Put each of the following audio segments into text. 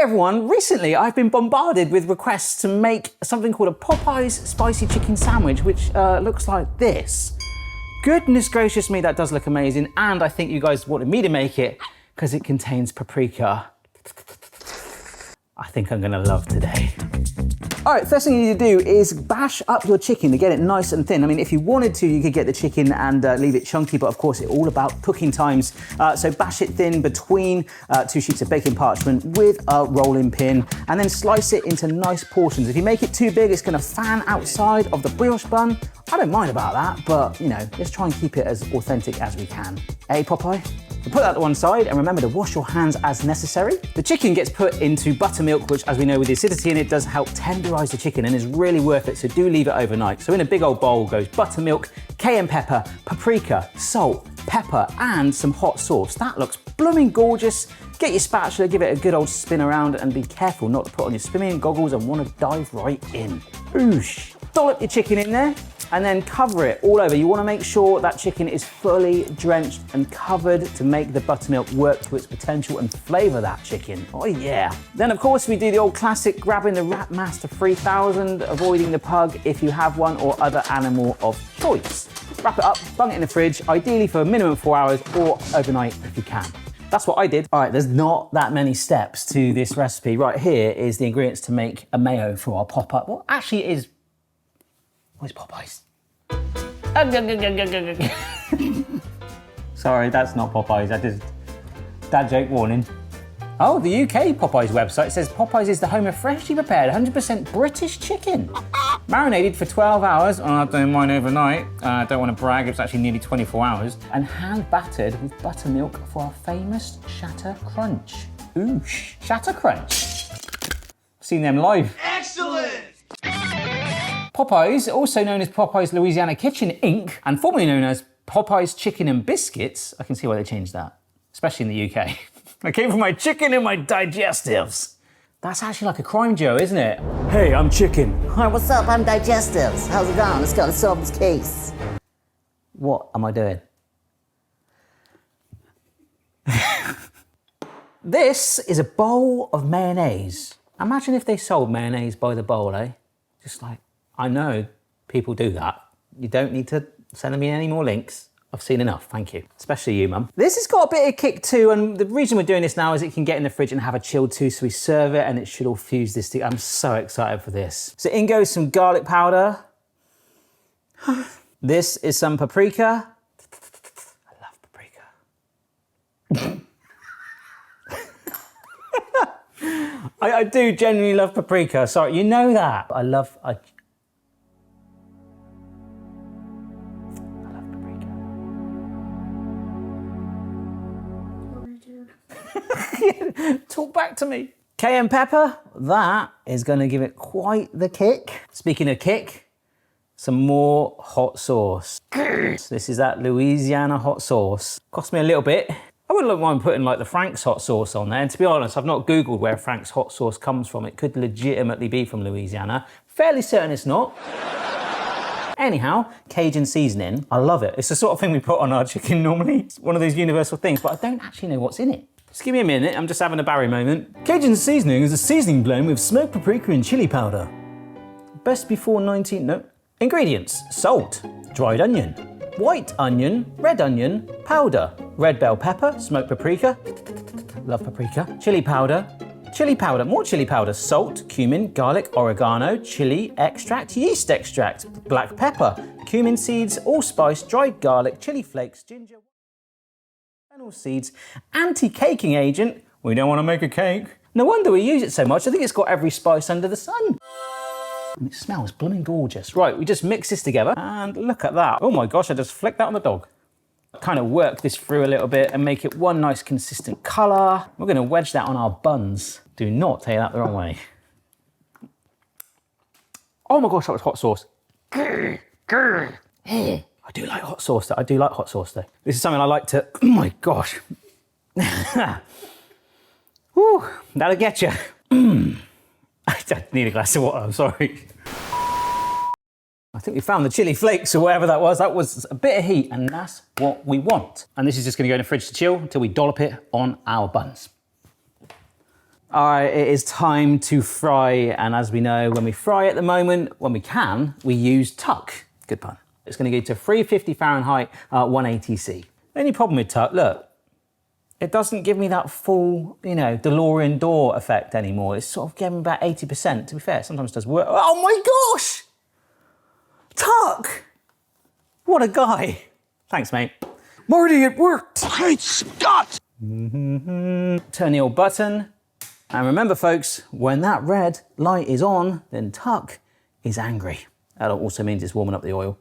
everyone, recently I've been bombarded with requests to make something called a Popeyes spicy chicken sandwich, which looks like this. Goodness gracious me, that does look amazing, and I think you guys wanted me to make it because it contains paprika. I think I'm gonna love today. All right, first thing you need to do is bash up your chicken to get it nice and thin. I mean, if you wanted to, you could get the chicken and leave it chunky, but of course, it's all about cooking times. So bash it thin between 2 sheets of baking parchment with a rolling pin, and then slice it into nice portions. If you make it too big, it's gonna fan outside of the brioche bun. I don't mind about that, but you know, let's try and keep it as authentic as we can. Hey, Popeye? So put that to one side and remember to wash your hands as necessary. The chicken gets put into buttermilk, which, as we know, with the acidity in it, does help tenderize the chicken and is really worth it, so do leave it overnight. So in a big old bowl goes buttermilk, cayenne pepper, paprika, salt, pepper, and some hot sauce. That looks blooming gorgeous. Get your spatula, give it a good old spin around, and be careful not to put on your swimming goggles and want to dive right in. Oosh. Dollop your chicken in there, and then cover it all over. You want to make sure that chicken is fully drenched and covered to make the buttermilk work to its potential and flavor that chicken. Oh yeah. Then of course we do the old classic, grabbing the Rat Master 3000, avoiding the pug if you have one, or other animal of choice. Wrap it up, bung it in the fridge, ideally for a minimum 4 hours, or overnight if you can. That's what I did. All right, there's not that many steps to this recipe. Right here is the ingredients to make a mayo for our pop-up. Well, actually it is, where's Popeyes? Sorry, that's not Popeyes. That is dad joke warning. Oh, the UK Popeyes website says Popeyes is the home of freshly prepared 100% British chicken. Marinated for 12 hours, oh, I'm doing mine overnight. I don't want to brag, it's actually nearly 24 hours. And hand battered with buttermilk for our famous Shatter Crunch. Ooh, Shatter Crunch. Seen them live. Excellent! Popeyes, also known as Popeyes Louisiana Kitchen Inc., and formerly known as Popeyes Chicken and Biscuits. I can see why they changed that, especially in the UK. I came for my chicken and my digestives. That's actually like a crime Joe, isn't it? Hey, I'm chicken. Hi, what's up? I'm digestives. How's it going? Let's go. Let's solve this case. What am I doing? This is a bowl of mayonnaise. Imagine if they sold mayonnaise by the bowl, eh? Just like, I know people do that. You don't need to send me any more links. I've seen enough, thank you. Especially you, Mum. This has got a bit of kick too, and the reason we're doing this now is it can get in the fridge and have a chill too, so we serve it and it should all fuse this together. I'm so excited for this. So in goes some garlic powder. This is some paprika. I love paprika. I do genuinely love paprika. Sorry, you know that. I love paprika. Talk back to me. Cayenne pepper, that is gonna give it quite the kick. Speaking of kick, some more hot sauce. This is that Louisiana hot sauce. Cost me a little bit. I wouldn't mind putting like the Frank's hot sauce on there. And to be honest, I've not Googled where Frank's hot sauce comes from. It could legitimately be from Louisiana. Fairly certain it's not. Anyhow, Cajun seasoning, I love it. It's the sort of thing we put on our chicken normally. It's one of those universal things, but I don't actually know what's in it. Just give me a minute, I'm just having a Barry moment. Cajun seasoning is a seasoning blend with smoked paprika and chili powder. Best before 19, no. Ingredients, salt, dried onion, white onion, red onion, powder, red bell pepper, smoked paprika, love paprika, chili powder, more chili powder, salt, cumin, garlic, oregano, chili extract, yeast extract, black pepper, cumin seeds, allspice, dried garlic, chili flakes, ginger, fennel seeds, anti-caking agent. We don't want to make a cake. No wonder we use it so much. I think it's got every spice under the sun. And it smells blooming gorgeous. Right, we just mix this together and look at that. Oh my gosh, I just flicked that on the dog. Kind of work this through a little bit and make it one nice consistent color. We're going to wedge that on our buns. Do not take that the wrong way. Oh my gosh, that was hot sauce. I do like hot sauce though. I do like hot sauce though. This is something I like to, oh my gosh. Whew, that'll get you. I need a glass of water, I'm sorry. I think we found the chili flakes or whatever that was. That was a bit of heat and that's what we want. And this is just gonna go in the fridge to chill until we dollop it on our buns. All right, it is time to fry. And as we know, when we fry at the moment, when we can, we use tuck. Good pun. It's going to go to 350 Fahrenheit, 180 C. The only problem with tuck, look, it doesn't give me that full, DeLorean door effect anymore. It's sort of giving about 80%. To be fair, it sometimes does work. Oh my gosh! Tuck! What a guy. Thanks, mate. Marty, it worked! Great Scott! Turn the old button. And remember, folks, when that red light is on, then tuck is angry. That also means it's warming up the oil.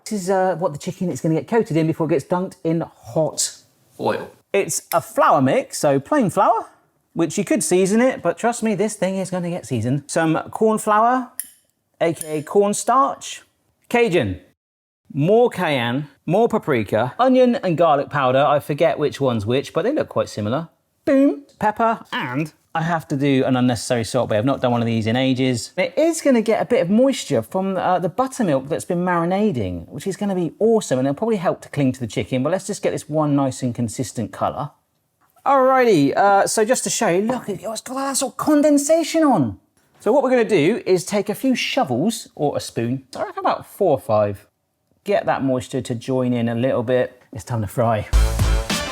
This is what the chicken is going to get coated in before it gets dunked in hot oil. It's a flour mix, so plain flour, which you could season it, but trust me, this thing is going to get seasoned. Some corn flour, aka cornstarch, cajun, more cayenne, more paprika, onion and garlic powder. I forget which one's which, but they look quite similar. Boom, pepper, and I have to do an unnecessary salt bay. I've not done one of these in ages. It is going to get a bit of moisture from the buttermilk that's been marinating, which is going to be awesome, and it'll probably help to cling to the chicken, but let's just get this one nice and consistent colour. Alrighty, so just to show you, look, it's got that sort of condensation on. So what we're going to do is take a few shovels, or a spoon, I reckon about 4 or 5, get that moisture to join in a little bit. It's time to fry.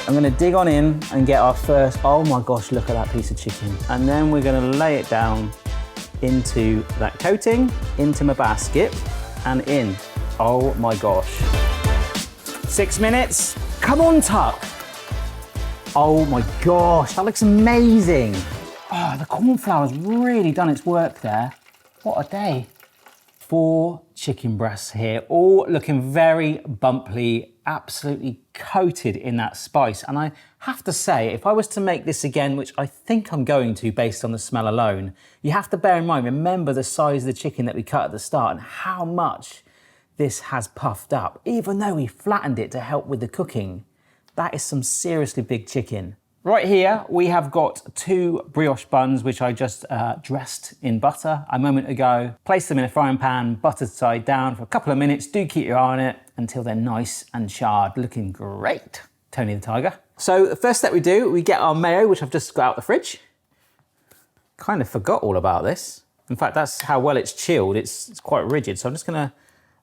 I'm gonna dig on in and get our first, oh my gosh, look at that piece of chicken. And then we're gonna lay it down into that coating, into my basket, and in. Oh my gosh. 6 minutes. Come on, Tuck. Oh my gosh, that looks amazing. Oh, the cornflour's really done its work there. What a day. 4 chicken breasts here, all looking very bumpy, absolutely coated in that spice. And I have to say, if I was to make this again, which I think I'm going to based on the smell alone, you have to bear in mind, remember the size of the chicken that we cut at the start and how much this has puffed up. Even though we flattened it to help with the cooking, that is some seriously big chicken. Right here, we have got 2 brioche buns, which I just dressed in butter a moment ago. Placed them in a frying pan, buttered side down for a couple of minutes. Do keep your eye on it until they're nice and charred, looking great. Tony the Tiger. So the first step we do, we get our mayo, which I've just got out the fridge. Kind of forgot all about this. In fact, that's how well it's chilled. It's quite rigid. So I'm just gonna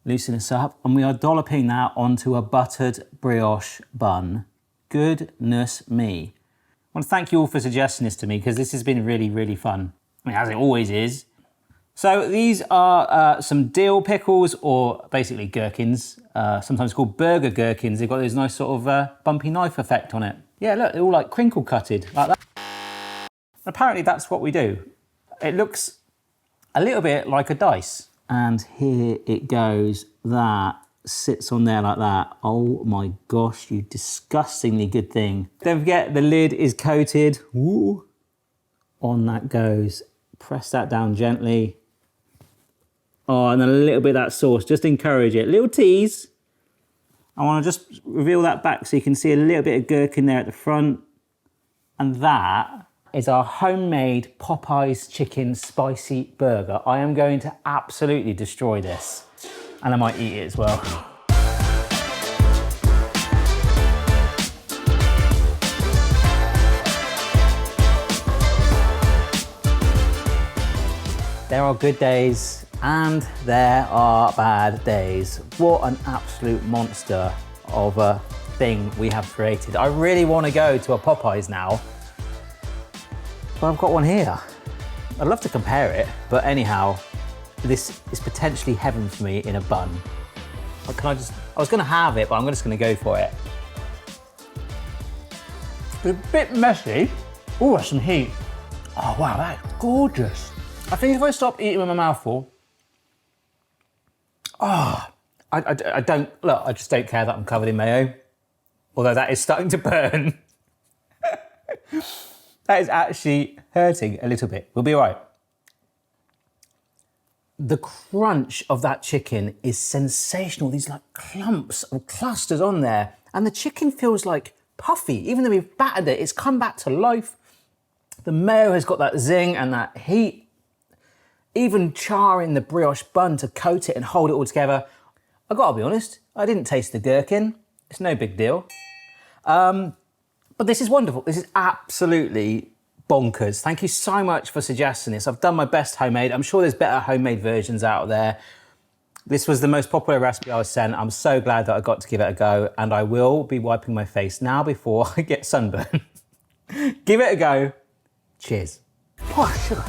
loosen this up, and we are dolloping that onto a buttered brioche bun. Goodness me. I want to thank you all for suggesting this to me, because this has been really, really fun. I mean, as it always is. So these are some dill pickles, or basically gherkins, sometimes called burger gherkins. They've got this nice sort of bumpy knife effect on it. Yeah, look, they're all like crinkle cutted, like that. Apparently that's what we do. It looks a little bit like a dice. And here it goes, that sits on there like that. Oh my gosh, you disgustingly good thing. Don't forget the lid is coated. Woo. On that goes. Press that down gently. Oh, and then a little bit of that sauce, just encourage it. Little tease. I want to just reveal that back so you can see a little bit of gherkin there at the front. And that is our homemade Popeyes Chicken spicy burger. I am going to absolutely destroy this. And I might eat it as well. There are good days and there are bad days. What an absolute monster of a thing we have created. I really want to go to a Popeyes now, but I've got one here. I'd love to compare it, but anyhow, this is potentially heaven for me in a bun. I was gonna have it, but I'm just gonna go for it. It's a bit messy. Oh, that's some heat. Oh wow, that's gorgeous. I think if I stop eating with my mouth full, I just don't care that I'm covered in mayo. Although that is starting to burn. That is actually hurting a little bit. We'll be all right. The crunch of that chicken is sensational. These like clumps and clusters on there. And the chicken feels like puffy. Even though we've battered it, it's come back to life. The mayo has got that zing and that heat. Even charring the brioche bun to coat it and hold it all together. I gotta be honest, I didn't taste the gherkin. It's no big deal. But this is wonderful. This is absolutely bonkers. Thank you so much for suggesting this. I've done my best homemade. I'm sure there's better homemade versions out there. This was the most popular recipe I was sent. I'm so glad that I got to give it a go, and I will be wiping my face now before I get sunburned. Give it a go. Cheers. Oh, sugar.